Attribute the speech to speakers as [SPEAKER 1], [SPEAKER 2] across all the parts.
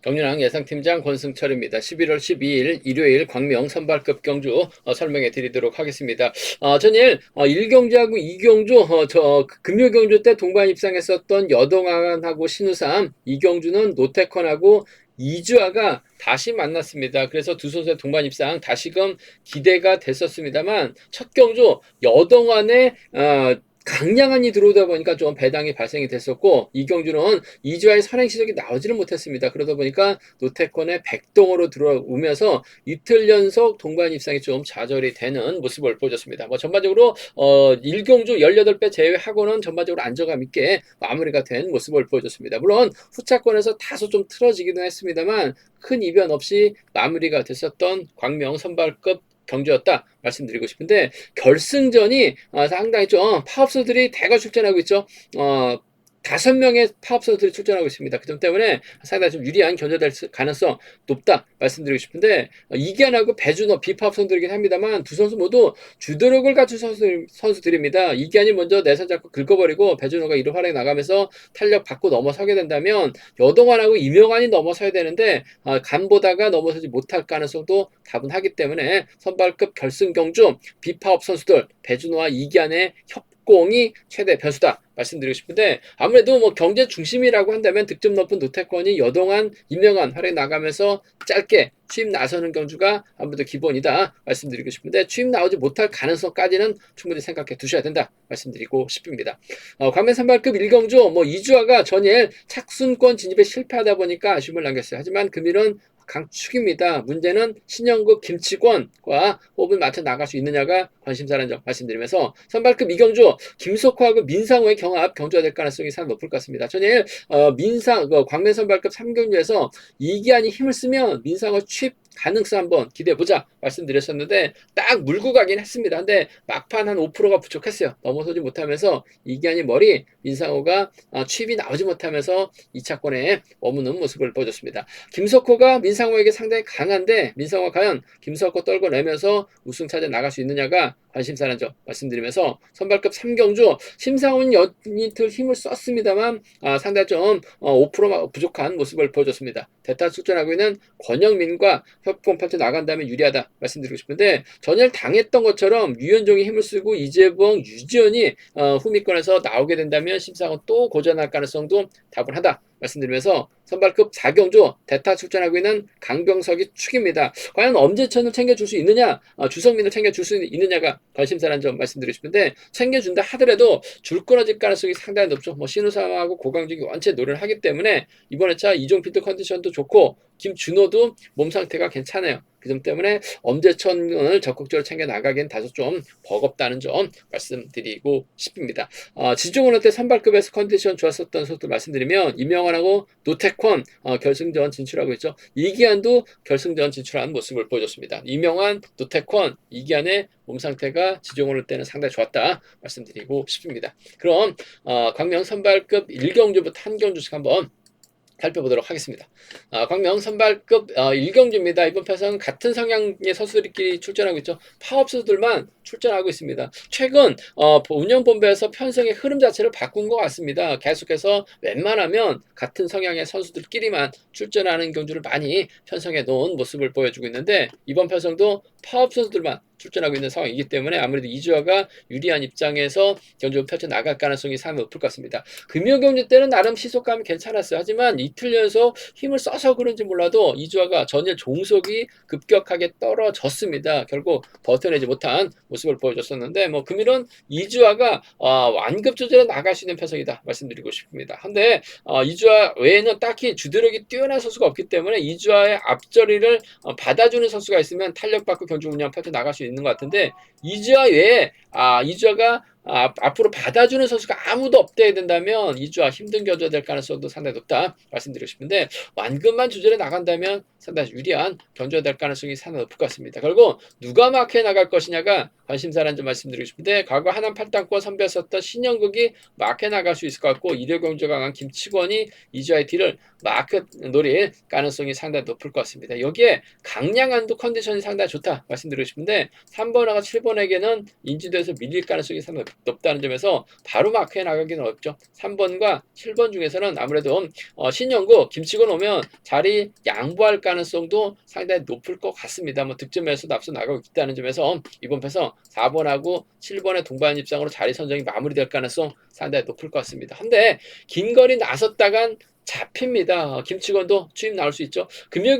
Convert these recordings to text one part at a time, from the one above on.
[SPEAKER 1] 정윤항 예상팀장 권승철입니다. 11월 12일 일요일 광명 선발급 경주 설명해 드리도록 하겠습니다. 전일 1경주하고 2경주 금요 경주 때 동반 입상했었던 여동안하고 신우삼 2경주는 노태컨하고 이주아가 다시 만났습니다. 그래서 두 선수의 동반 입상 다시금 기대가 됐었습니다만 첫 경주 여동안의 강량한이 들어오다 보니까 좀 배당이 발생이 됐었고 이경주는 이주아의 선행 시적이 나오지를 못했습니다. 그러다 보니까 노태권의 백동으로 들어오면서 이틀 연속 동반 입상이 좀 좌절이 되는 모습을 보여줬습니다. 뭐 전반적으로 1경주 18배 제외하고는 전반적으로 안정감 있게 마무리가 된 모습을 보여줬습니다. 물론 후차권에서 다소 좀 틀어지기도 했습니다만 큰 이변 없이 마무리가 됐었던 광명 선발급 경주였다 말씀드리고 싶은데 결승전이 상당히 좀 파업소들이 대거 출전하고 있죠. 5명의 파업선수들이 출전하고 있습니다. 그 점 때문에 상당히 좀 유리한 견제될 가능성 높다 말씀드리고 싶은데 이기안하고 배준호 비파업 선수들이긴 합니다만 두 선수 모두 주도력을 갖춘 선수들입니다. 이기안이 먼저 내선 잡고 긁어버리고 배준호가 1호 활약에 나가면서 탄력 받고 넘어서게 된다면 여동환하고 이명환이 넘어서야 되는데 간보다가 넘어서지 못할 가능성도 다분하기 때문에 선발급 결승 경주 비파업 선수들 배준호와 이기안의 협공이 최대 변수다 말씀드리고 싶은데 아무래도 뭐 경제 중심이라고 한다면 득점 높은 노태권이 여동안, 임명한 활약에 나가면서 짧게 취임 나서는 경주가 아무래도 기본이다 말씀드리고 싶은데 취임 나오지 못할 가능성까지는 충분히 생각해 두셔야 된다 말씀드리고 싶습니다. 광명 선발급 1경주 이주아가 전일 착순권 진입에 실패하다 보니까 아쉬움을 남겼어요. 하지만 금일은 강축입니다. 문제는 신영국 김치권과 호흡을 맞춰 나갈 수 있느냐가 관심사라는 점 말씀드리면서 선발급 이경주 김석호하고 민상호의 경합 경주가 될 가능성이 상당히 높을 것 같습니다. 전일 광명 선발급 3경주에서 이기안이 힘을 쓰면 민상호 취입 가능성 한번 기대해보자 말씀드렸었는데 딱 물고 가긴 했습니다. 근데 막판 한 5%가 부족했어요. 넘어서지 못하면서 이기안이 머리 민상호가 취입이 나오지 못하면서 2차권에 머무는 모습을 보여줬습니다. 김석호가 민상호에게 상당히 강한데 민상호가 과연 김석호 떨궈내면서 우승 차지에 나갈 수 있느냐가 관심사라는 점 말씀드리면서 선발급 3경주 심상훈 연이틀 힘을 썼습니다만 상당히 좀 5% 부족한 모습을 보여줬습니다. 대타 출전하고 있는 권영민과 협공 펼쳐 나간다면 유리하다 말씀드리고 싶은데 전일 당했던 것처럼 유현종이 힘을 쓰고 이재봉, 유지현이 후미권에서 나오게 된다면 심상훈 또 고전할 가능성도 다분하다 말씀드리면서 선발급 4경주 대타 출전하고 있는 강병석이 축입니다. 과연 엄재천을 챙겨줄 수 있느냐 주성민을 챙겨줄 수 있느냐가 관심사라는 점 말씀드리고 싶은데 챙겨준다 하더라도 줄 끊어질 가능성이 상당히 높죠. 신우삼하고 고강직이 원체 노래를 하기 때문에 이번 회차 이종필도 컨디션도 좋고 김준호도 몸 상태가 괜찮아요. 그 점 때문에 엄재천을 적극적으로 챙겨 나가기엔 다소 좀 버겁다는 점 말씀드리고 싶습니다. 지종훈 때 선발급에서 컨디션 좋았었던 선수들 말씀드리면 이명환하고 노태권 결승전 진출하고 있죠. 이기안도 결승전 진출한 모습을 보여줬습니다. 이명환, 노태권, 이기안의 몸 상태가 지종훈 때는 상당히 좋았다 말씀드리고 싶습니다. 그럼 광명 선발급 1경주부터 한 경주씩 한번 살펴보도록 하겠습니다. 광명 선발급 1경주입니다. 이번 편성은 같은 성향의 선수들끼리 출전하고 있죠. 파업 선수들만 출전하고 있습니다. 최근 운영본부에서 편성의 흐름 자체를 바꾼 것 같습니다. 계속해서 웬만하면 같은 성향의 선수들끼리만 출전하는 경주를 많이 편성해 놓은 모습을 보여주고 있는데 이번 편성도 파업 선수들만 출전하고 있는 상황이기 때문에 아무래도 이주아가 유리한 입장에서 경주를 펼쳐나갈 가능성이 상당히 높을 것 같습니다. 금요 경주 때는 나름 시속감이 괜찮았어요. 하지만 이틀 연속 힘을 써서 그런지 몰라도 이주아가 전일 종속이 급격하게 떨어졌습니다. 결국 버텨내지 못한 모습을 보여줬었는데 금일은 이주아가 완급 조절에 나갈 수 있는 편성이다 말씀드리고 싶습니다. 근데 이주아 외에는 딱히 주도력이 뛰어난 선수가 없기 때문에 이주아의 앞자리를 받아주는 선수가 있으면 탄력받고 경주 운영 펼쳐 나갈 수 있는 것 같은데 이주아 외에 이주아가 앞으로 받아주는 선수가 아무도 없대야 된다면 이주아 힘든 견주가 될 가능성도 상당히 높다 말씀드리고 싶은데 완급만 조절해 나간다면 상당히 유리한 견주가 될 가능성이 상당히 높을 것 같습니다. 결국 누가 마크에 나갈 것이냐가 관심사라는 점 말씀드리고 싶은데 과거 하남 8단권 선배였었던 신영국이 마크에 나갈 수 있을 것 같고 일요 경주가 강한 김치권이 이주아의 뒤를 마크 노릴 가능성이 상당히 높을 것 같습니다. 여기에 강량한도 컨디션이 상당히 좋다 말씀드리고 싶은데 3번하고 7번에게는 인지도에서 밀릴 가능성이 상당히 높다는 점에서 바로 마크해 나가기는 어렵죠. 3번과 7번 중에서는 아무래도 신영구, 김치곤 오면 자리 양보할 가능성도 상당히 높을 것 같습니다. 뭐 득점에서도 앞서 나가고 있다는 점에서 이번 패서 4번하고 7번의 동반 입장으로 자리 선정이 마무리될 가능성 상당히 높을 것 같습니다. 근데 긴 거리 나섰다간 잡힙니다. 김치건도 추임 나올 수 있죠. 금요일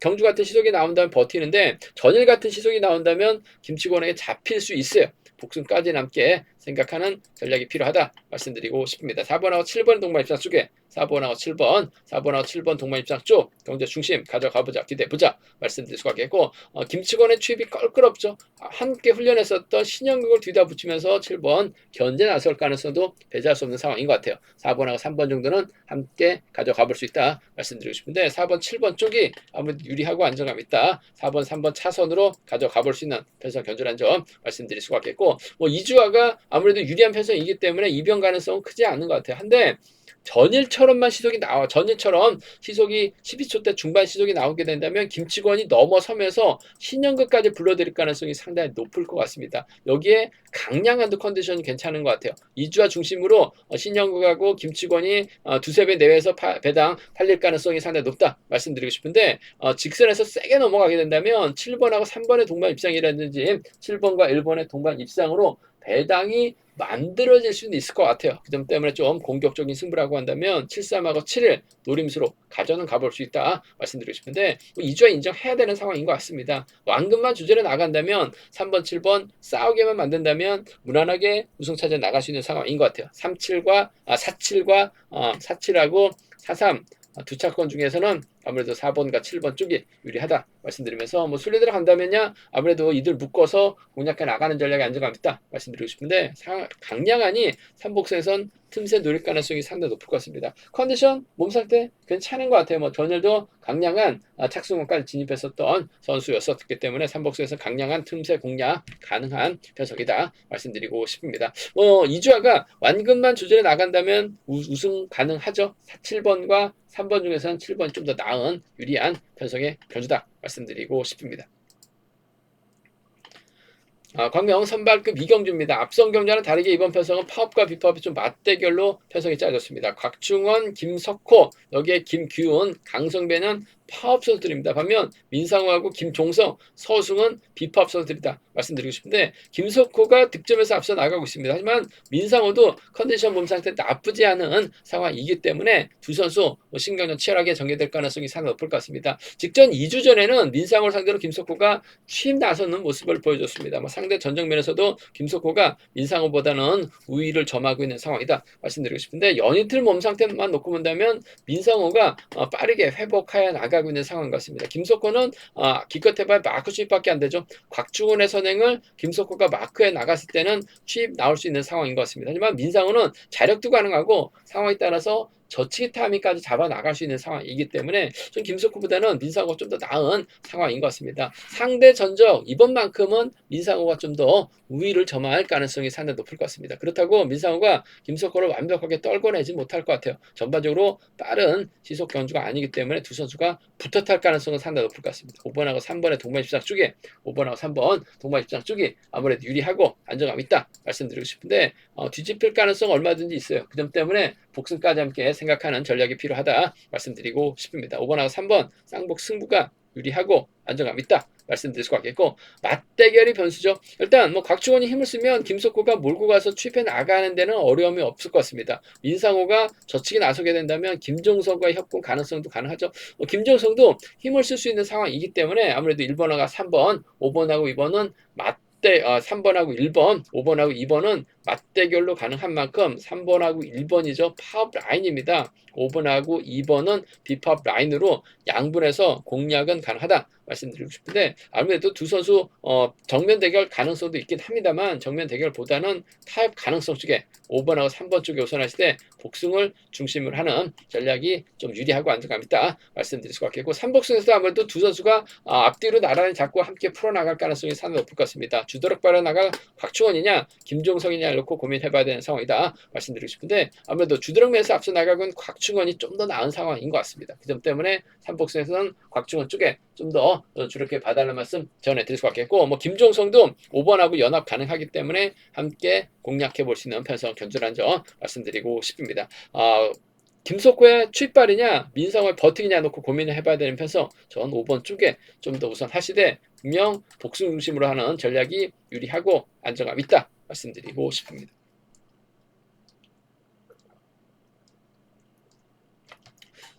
[SPEAKER 1] 경주 같은 시속이 나온다면 버티는데 전일 같은 시속이 나온다면 김치건에게 잡힐 수 있어요. 복승까지 남게 생각하는 전략이 필요하다 말씀드리고 싶습니다. 4번하고 7번 동반 입장 쪽에 4번하고 7번 동반 입장 쪽 경제 중심 가져가보자 기대해보자 말씀드릴 수가 있겠고 김치건의 추입이 껄끄럽죠. 함께 훈련했었던 신영국을 뒤다 붙이면서 7번 견제 나설 가능성도 배제할 수 없는 상황인 것 같아요. 4번하고 3번 정도는 함께 가져가볼 수 있다 말씀드리고 싶은데 4번 7번 쪽이 아무래도 유리하고 안정감 있다. 4번 3번 차선으로 가져가볼 수 있는 편성 견주란 점 말씀드릴 수가 있겠고 뭐 이주화가 아무래도 유리한 편성이기 때문에 이변 가능성은 크지 않은 것 같아요. 한데 전일처럼만 시속이 나와 전일처럼 시속이 12초대 중반 시속이 나오게 된다면 김치권이 넘어서면서 신영극까지 불러들일 가능성이 상당히 높을 것 같습니다. 여기에 강량한드 컨디션이 괜찮은 것 같아요. 이주화 중심으로 신영극하고 김치권이 두세 배 내외에서 배당 팔릴 가능성이 상당히 높다 말씀드리고 싶은데 직선에서 세게 넘어가게 된다면 7번하고 3번의 동반 입상이라든지 7번과 1번의 동반 입상으로 배당이 만들어질 수는 있을 것 같아요. 그 점 때문에 좀 공격적인 승부라고 한다면 7-3하고 7일 노림수로 가져는 가볼 수 있다 말씀드리고 싶은데 뭐 이주화 인정해야 되는 상황인 것 같습니다. 완금만 주제로 나간다면 3번, 7번 싸우게만 만든다면 무난하게 우승차지에 나갈 수 있는 상황인 것 같아요. 47과 47하고 43 두 차권 중에서는 아무래도 4번과 7번 쪽이 유리하다 말씀드리면서 뭐 순리대로 간다면야 아무래도 이들 묶어서 공략해 나가는 전략이 안정감 있다 말씀드리고 싶은데 강량한이 삼복선에선 틈새 노릴 가능성이 상당히 높을 것 같습니다. 컨디션, 몸 상태 괜찮은 것 같아요. 뭐 전일도 강량한 착승원까지 진입했었던 선수였었기 때문에 삼복선에서 강량한 틈새 공략 가능한 편석이다 말씀드리고 싶습니다. 이주화가 완금만 조절해 나간다면 우승 가능하죠. 7번과 3번 중에서는 7번이 좀 더 나은 유리한 편성의 변수다 말씀드리고 싶습니다. 광명 선발급 이경주입니다. 앞선 경자는 다르게 이번 편성은 파업과 비파업이 좀 맞대결로 편성이 짜졌습니다. 곽충원, 김석호, 여기에 김규훈, 강성배는 파업 선수들입니다. 반면 민상호하고 김종성, 서승은 비파업 선수들이다 말씀드리고 싶은데 김석호가 득점에서 앞서 나가고 있습니다. 하지만 민상호도 컨디션 몸 상태 나쁘지 않은 상황이기 때문에 두 선수 신경전 치열하게 전개될 가능성이 상당히 높을 것 같습니다. 직전 2주 전에는 민상호를 상대로 김석호가 취임 나서는 모습을 보여줬습니다. 상대 전정면에서도 김석호가 민상호보다는 우위를 점하고 있는 상황이다 말씀드리고 싶은데 연이틀 몸 상태만 놓고 본다면 민상호가 빠르게 회복하여 나가고 있는 상황인 것 같습니다. 김석호는 기껏해봐야 마크 취입밖에 안 되죠. 곽주원의 선행을 김석호가 마크에 나갔을 때는 취입 나올 수 있는 상황인 것 같습니다. 하지만 민상호는 자력도 가능하고 상황에 따라서 저치기 타이밍까지 잡아 나갈 수 있는 상황이기 때문에 좀 김석호보다는 민상호가 좀 더 나은 상황인 것 같습니다. 상대 전적 이번만큼은 민상호가 좀 더 우위를 점할 가능성이 상당히 높을 것 같습니다. 그렇다고 민상호가 김석호를 완벽하게 떨궈내지 못할 것 같아요. 전반적으로 빠른 시속 경주가 아니기 때문에 두 선수가 붙어 탈 가능성은 상당히 높을 것 같습니다. 5번하고 3번의 동반 입장 쪽에 5번하고 3번 동반 입장 쪽이 아무래도 유리하고 안정감 있다 말씀드리고 싶은데 뒤집힐 가능성 얼마든지 있어요. 그 점 때문에 복승까지 함께 생각하는 전략이 필요하다 말씀드리고 싶습니다. 5번하고 3번 쌍복 승부가 유리하고 안정감 있다 말씀드릴 수 있겠고 맞대결이 변수죠. 일단 곽주원이 힘을 쓰면 김석호가 몰고 가서 취입해 나가는 데는 어려움이 없을 것 같습니다. 민상호가 저치기 나서게 된다면 김종성과 협공 가능성도 가능하죠. 김종성도 힘을 쓸 수 있는 상황이기 때문에 아무래도 1번하고 3번, 5번하고 2번은 3번하고 1번, 5번하고 2번은 맞대결로 가능한 만큼 3번하고 1번이죠. 파업 라인입니다. 5번하고 2번은 비파업 라인으로 양분해서 공략은 가능하다 말씀드리고 싶은데 아무래도 두 선수 정면 대결 가능성도 있긴 합니다만 정면 대결보다는 타협 가능성 쪽에 5번하고 3번 쪽에 우선하실 때 복승을 중심으로 하는 전략이 좀 유리하고 안정감 있다 말씀드릴 수가 있겠고 3복승에서도 아무래도 두 선수가 앞뒤로 나란히 잡고 함께 풀어나갈 가능성이 상당히 높을 것 같습니다. 주도력 발휘 나갈 곽충원이냐 김종성이냐 놓고 고민해봐야 되는 상황이다 말씀드리고 싶은데, 아무래도 주드럭면에서 앞서 나가고는 곽충원이 좀 더 나은 상황인 것 같습니다. 그 점 때문에 삼복승에서는 곽충원 쪽에 좀 더 주력해 봐달라는 말씀 전해드릴 수가 있겠고, 뭐 김종성도 5번하고 연합 가능하기 때문에 함께 공략해 볼 수 있는 편성 견주라는 점 말씀드리고 싶습니다. 김석호의 출발이냐 민상호의 버티기냐 놓고 고민을 해봐야 되는 편서 전 5번 쪽에 좀 더 우선 하시되, 분명 복수 중심으로 하는 전략이 유리하고 안정감 있다 말씀드리고 싶습니다.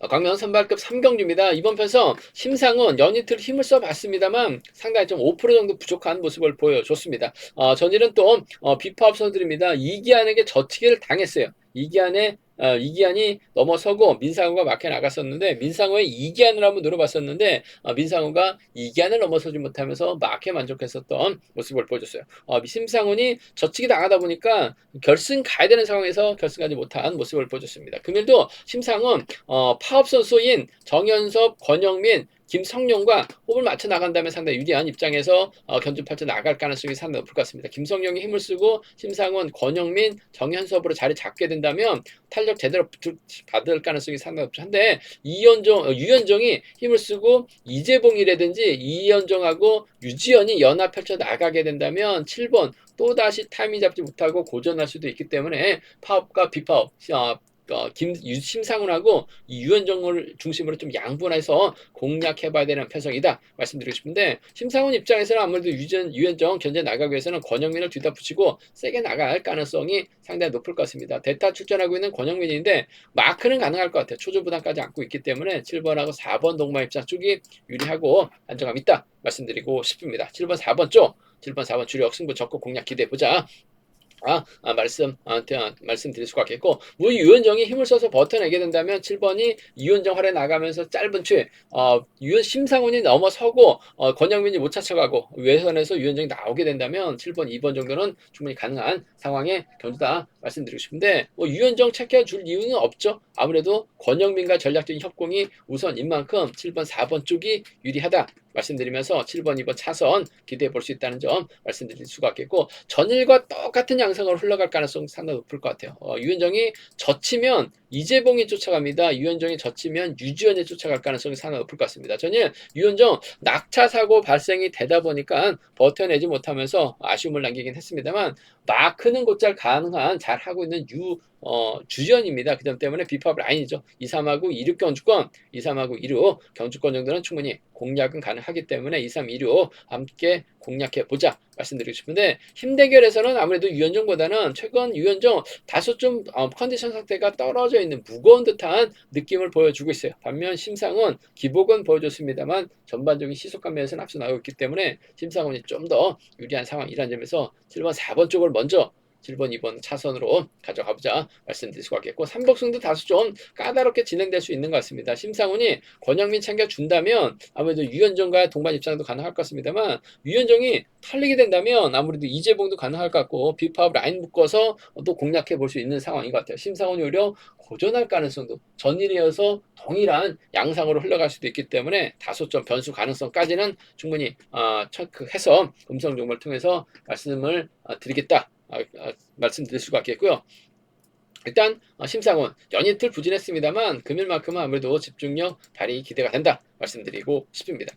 [SPEAKER 1] 광명 선발급 3경주입니다. 이번 편서 심상은 연이틀 힘을 써봤습니다만 상당히 좀 5% 정도 부족한 모습을 보여줬습니다. 전일은 또 비파업 선수들입니다. 이기한에게 젖히기를 당했어요. 이기한이 넘어서고 민상우가 막혀 나갔었는데, 민상우의 이기한을 한번 노려봤었는데 민상우가 이기한을 넘어서지 못하면서 막혀 만족했었던 모습을 보여줬어요. 심상훈이 젖히기 당하다 보니까 결승 가야 되는 상황에서 결승 가지 못한 모습을 보여줬습니다. 금일도 심상훈 파업 선수인 정현섭, 권영민, 김성룡과 호흡을 맞춰 나간다면 상당히 유리한 입장에서 견주 펼쳐 나갈 가능성이 상당히 높을 것 같습니다. 김성룡이 힘을 쓰고 심상훈, 권영민, 정현섭으로 자리 잡게 된다면 탄력 제대로 받을 가능성이 상당히 높죠. 한데 유현정이 힘을 쓰고 이재봉이라든지 이현정하고 유지현이 연합 펼쳐 나가게 된다면 7번 또다시 타이밍 잡지 못하고 고전할 수도 있기 때문에 파업과 비파업, 심상훈하고 유현정을 중심으로 좀 양분해서 공략해봐야 되는 편성이다 말씀드리고 싶은데, 심상훈 입장에서는 아무래도 유현정 견제 나가기 위해서는 권영민을 뒤다 붙이고 세게 나갈 가능성이 상당히 높을 것 같습니다. 대타 출전하고 있는 권영민인데 마크는 가능할 것 같아요. 초조 부담까지 안고 있기 때문에 7번하고 4번 동마 입장 쪽이 유리하고 안정감 있다 말씀드리고 싶습니다. 7번 4번 쪽, 7번 4번 주력 승부 적극 공략 기대해보자 말씀드릴 수가 있겠고, 유현정이 힘을 써서 버텨내게 된다면 7번이 유현정 활에 나가면서 짧은 추에 심상훈이 넘어서고 권영민이 못 찾아가고 외선에서 유현정이 나오게 된다면 7번, 2번 정도는 충분히 가능한 상황의 견주다 말씀드리고 싶은데, 유현정 챙겨줄 이유는 없죠. 아무래도 권영민과 전략적인 협공이 우선인 만큼 7번, 4번 쪽이 유리하다 말씀드리면서 7번, 2번 차선 기대해 볼 수 있다는 점 말씀드릴 수가 있겠고, 전일과 똑같은 양상으로 흘러갈 가능성이 상당히 높을 것 같아요. 유현정이 젖히면 이재봉이 쫓아갑니다. 유현정이 젖히면 유지현이 쫓아갈 가능성이 상당히 높을 것 같습니다. 전일 유현정 낙차 사고 발생이 되다 보니까 버텨내지 못하면서 아쉬움을 남기긴 했습니다만, 마크는 곧잘 가능한 잘 하고 있는 주전입니다. 그 점 때문에 비파업 라인이죠. 2, 3하고 2, 6 경주권, 2, 3하고 2, 6 경주권 정도는 충분히 공략은 가능하기 때문에 2, 3, 2, 6 함께 공략해 보자 말씀드리고 싶은데, 힘 대결에서는 아무래도 유현정보다는 최근 유현정 다소 좀 컨디션 상태가 떨어져 있는 무거운 듯한 느낌을 보여주고 있어요. 반면 심상훈 기복은 보여줬습니다만 전반적인 시속감 면에서는 앞서 나오고 있기 때문에 심상훈이 좀 더 유리한 상황이라는 점에서 7번, 4번 쪽을 먼저 7번, 2번 차선으로 가져가보자 말씀드릴 수가 있겠고, 삼복승도 다소 좀 까다롭게 진행될 수 있는 것 같습니다. 심상훈이 권영민 챙겨준다면 아무래도 유현정과 동반 입장도 가능할 것 같습니다만, 유현정이 털리게 된다면 아무래도 이재봉도 가능할 것 같고 비파업 라인 묶어서 또 공략해 볼 수 있는 상황인 것 같아요. 심상훈이 오히려 고전할 가능성도 전일이어서 동일한 양상으로 흘러갈 수도 있기 때문에 다소 좀 변수 가능성까지는 충분히 체크해서 음성 정보를 통해서 말씀을 드리겠다 말씀드릴 수가 있겠고요. 일단 심상훈 연이틀 부진했습니다만 금일만큼은 아무래도 집중력 발휘 기대가 된다 말씀드리고 싶습니다.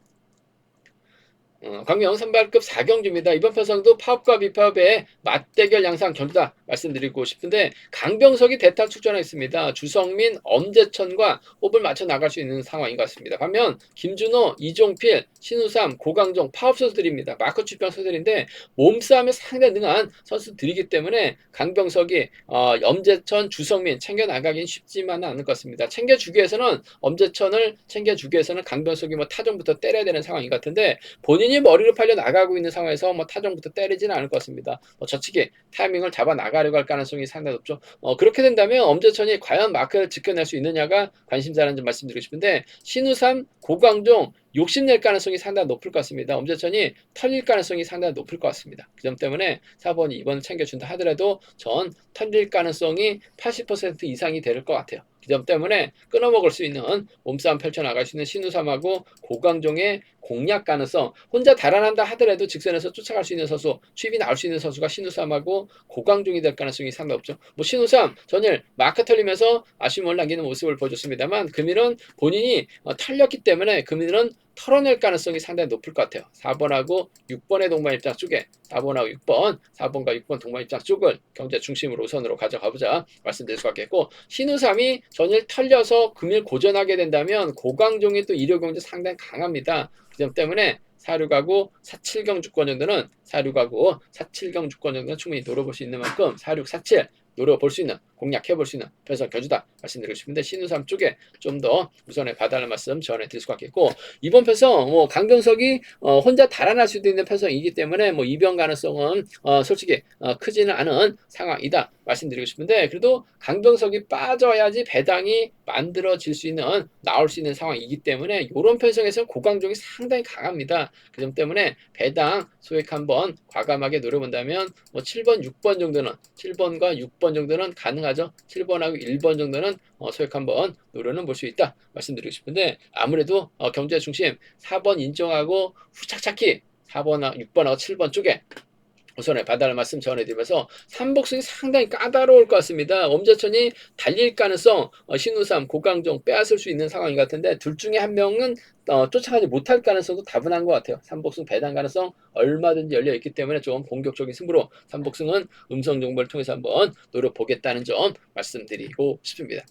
[SPEAKER 1] 광명 선발급 4경주입니다. 이번 편성도 파업과 비파업의 맞대결 양상 견주다 말씀드리고 싶은데, 강병석이 대타 출전했습니다. 주성민, 엄재천과 호흡을 맞춰 나갈 수 있는 상황인 것 같습니다. 반면 김준호, 이종필, 신우삼, 고강종 파업 선수들입니다. 마크 출병 선수들인데 몸싸움에 상당히 능한 선수들이기 때문에 강병석이 엄재천, 주성민 챙겨 나가긴 쉽지만은 않을 것 같습니다. 챙겨주기 위해서는 엄재천을 챙겨주기 위해서는 강병석이 타점부터 때려야 되는 상황인 것 같은데, 본인이 머리를 팔려 나가고 있는 상황에서 타점부터 때리지는 않을 것 같습니다. 저치기 타이밍을 잡아 나가려고 할 가능성이 상당히 높죠. 그렇게 된다면 엄재천이 과연 마크를 지켜낼 수 있느냐가 관심사라는 점 말씀드리고 싶은데, 신우삼, 고광종, 욕심낼 가능성이 상당히 높을 것 같습니다. 엄재천이 털릴 가능성이 상당히 높을 것 같습니다. 그 점 때문에 4번이 2번을 챙겨준다 하더라도 전 털릴 가능성이 80% 이상이 될 것 같아요. 그 점 때문에 끊어먹을 수 있는 몸싸움 펼쳐나갈 수 있는 신우삼하고 고강종의 공략 가능성, 혼자 달아난다 하더라도 직선에서 쫓아갈 수 있는 선수, 추입이 나올 수 있는 선수가 신우삼하고 고강종이 될 가능성이 상당히 높죠. 뭐 신우삼 전일 마크 털리면서 아쉬움을 남기는 모습을 보여줬습니다만 금일은 본인이 털렸기 때문에 금일은 털어낼 가능성이 상당히 높을 것 같아요. 4번하고 6번의 동반 입장 쪽에 4번하고 6번, 4번과 6번 동반 입장 쪽을 경제 중심으로 우선으로 가져가보자 말씀드릴 수 있겠고, 신우삼이 전일 털려서 금일 고전하게 된다면 고강종이 또 일요경제 상당히 강합니다. 그 점 때문에 4,6하고 4,7경 주권 정도는 4,6하고 4,7경 주권 정도는 충분히 노려볼 수 있는 만큼 4,6, 4,7 노려볼 수 있는, 공략해볼 수 있는 편성 견주다 말씀드리고 싶은데, 신우삼 쪽에 좀 더 우선에 봐달라는 말씀 전해드릴 수 있겠고, 이번 편성 뭐 강병석이 혼자 달아날 수도 있는 편성이기 때문에 뭐 이변 가능성은 솔직히 크지는 않은 상황이다 말씀드리고 싶은데, 그래도 강병석이 빠져야지 배당이 만들어질 수 있는, 나올 수 있는 상황이기 때문에 이런 편성에서 고강종이 상당히 강합니다. 그 점 때문에 배당 소액 한번 과감하게 노려본다면 뭐 7번, 6번 정도는, 7번과 6번 정도는 가능하죠. 7번하고 1번 정도는 소액 한번 노려는 볼 수 있다 말씀드리고 싶은데, 아무래도 경제 중심 4번 인정하고 후착착히 4번하고 6번하고 7번 쪽에 우선에 봐달라는 말씀 전해드리면서, 삼복승이 상당히 까다로울 것 같습니다. 엄재천이 달릴 가능성, 신우삼, 고강종 빼앗을 수 있는 상황인 것 같은데, 둘 중에 한 명은 쫓아가지 못할 가능성도 다분한 것 같아요. 삼복승 배당 가능성 얼마든지 열려 있기 때문에 좀 공격적인 승부로 삼복승은 음성 정보를 통해서 한번 노려보겠다는 점 말씀드리고 싶습니다.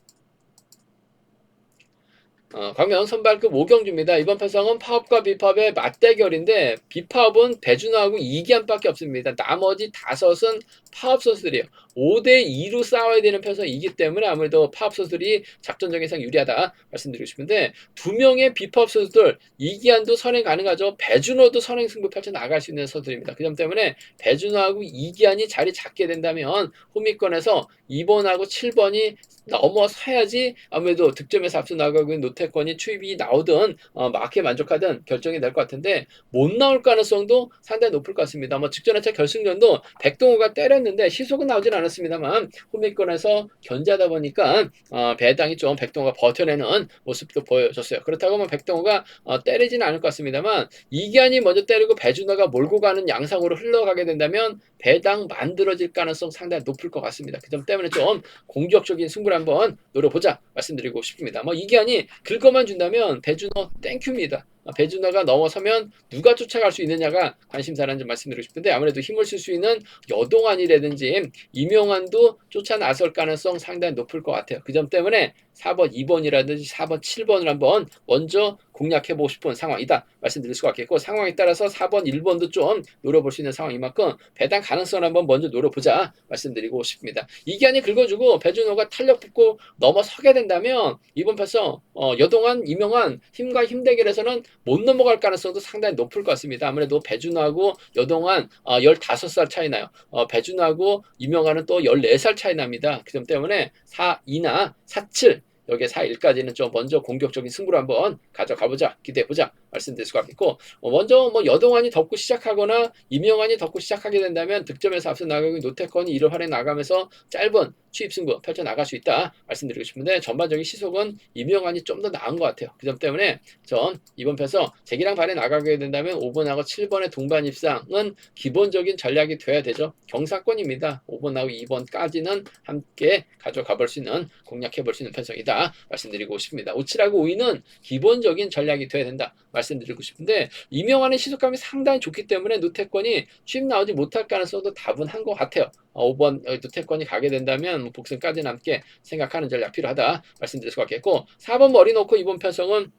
[SPEAKER 1] 광명 선발급 5경주입니다. 이번 편성은 파업과 비파업의 맞대결인데, 비파업은 배준호하고 이기환밖에 없습니다. 나머지 5은 파업 선수들이에요. 5대2로 싸워야 되는 편성이기 때문에 아무래도 파업 선수들이 작전적인 상 유리하다 말씀드리고 싶은데, 2명의 비파업 선수들, 이기환도 선행 가능하죠. 배준호도 선행 승부 펼쳐 나갈 수 있는 선수들입니다. 그 점 때문에 배준호하고 이기환이 자리 잡게 된다면 후미권에서 2번하고 7번이 넘어서야지 아무래도 득점에서 앞서 나가고 있는 노태권이 추입이 나오든 마크에 만족하든 결정이 될 것 같은데, 못 나올 가능성도 상당히 높을 것 같습니다. 뭐 직전 회차 결승전도 백동호가 때렸는데 시속은 나오진 않았습니다만 후미권에서 견제하다 보니까 배당이 좀 백동호가 버텨내는 모습도 보여줬어요. 그렇다고 하면 백동호가 때리지는 않을 것 같습니다만, 이기환이 먼저 때리고 배준호가 몰고 가는 양상으로 흘러가게 된다면 배당 만들어질 가능성 상당히 높을 것 같습니다. 그 점 때문에 좀 공격적인 승부를 한번 노려보자 말씀드리고 싶습니다. 뭐 이기환이 긁어만 준다면 배준호 땡큐입니다. 배준호가 넘어서면 누가 쫓아갈 수 있느냐가 관심사라는 점 말씀드리고 싶은데, 아무래도 힘을 쓸 수 있는 여동환이라든지 이명환도 쫓아 나설 가능성 상당히 높을 것 같아요. 그 점 때문에 4번, 2번이라든지 4번, 7번을 한번 먼저 공략해보고 싶은 상황이다 말씀드릴 수가 있겠고, 상황에 따라서 4번, 1번도 좀 노려볼 수 있는 상황인 만큼 배당 가능성을 한번 먼저 노려보자 말씀드리고 싶습니다. 이기환이 긁어주고 배준호가 탄력 붙고 넘어서게 된다면 이번 편성 여동환, 이명환 힘과 힘 대결에서는 못 넘어갈 가능성도 상당히 높을 것 같습니다. 아무래도 배준호하고 여동환 15살 차이 나요. 배준호하고 이명환은 또 14살 차이 납니다. 그 점 때문에 4-2나 4-7 여기에 4-1까지는 좀 먼저 공격적인 승부를 한번 가져가보자, 기대해보자 말씀드릴 수가 있고, 먼저 뭐 여동환이 덮고 시작하거나 이명환이 덮고 시작하게 된다면 득점에서 앞서 나가고 노태권이 이를 활에 나가면서 짧은 추입 승부 펼쳐 나갈 수 있다 말씀드리고 싶은데, 전반적인 시속은 이명환이 좀 더 나은 것 같아요. 그 점 때문에 전 이번 편에서 제기랑 발에 나가게 된다면 5번하고 7번의 동반 입상은 기본적인 전략이 돼야 되죠. 경사권입니다. 5번하고 2번까지는 함께 가져가 볼 수 있는, 공략해 볼 수 있는 편성이다 말씀드리고 싶습니다. 5, 7하고 5위는 기본적인 전략이 돼야 된다 말씀드리고 싶은데, 이명환의 시속감이 상당히 좋기 때문에 노태권이 취임 나오지 못할 가능성도 다분한 것 같아요. 5번 노태권이 가게 된다면 복승까지는 함께 생각하는 전략 필요하다 말씀드릴 수가 있겠고, 4번 머리 놓고 이번 편성은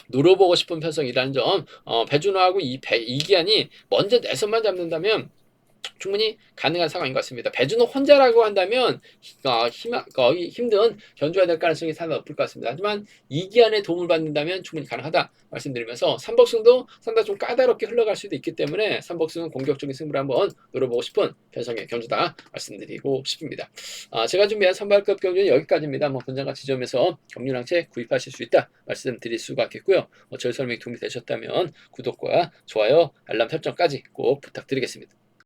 [SPEAKER 1] 노려보고 싶은 편성이라는 점, 배준호하고 이기환이 먼저 내선만 잡는다면 충분히 가능한 상황인 것 같습니다. 배준호 혼자라고 한다면 거의 힘든 견주가 될 가능성이 상당히 높을 것 같습니다. 하지만 이기안의 도움을 받는다면 충분히 가능하다 말씀드리면서 삼복승도 상당히 좀 까다롭게 흘러갈 수도 있기 때문에 삼복승은 공격적인 승부를 한번 노려보고 싶은 편성의 견주다 말씀드리고 싶습니다. 제가 준비한 선발급 경주는 여기까지입니다. 본장과 지점에서 경륜항체 구입하실 수 있다 말씀드릴 수가 있겠고요. 저희 설명이 도움이 되셨다면 구독과 좋아요, 알람 설정까지 꼭 부탁드리겠습니다.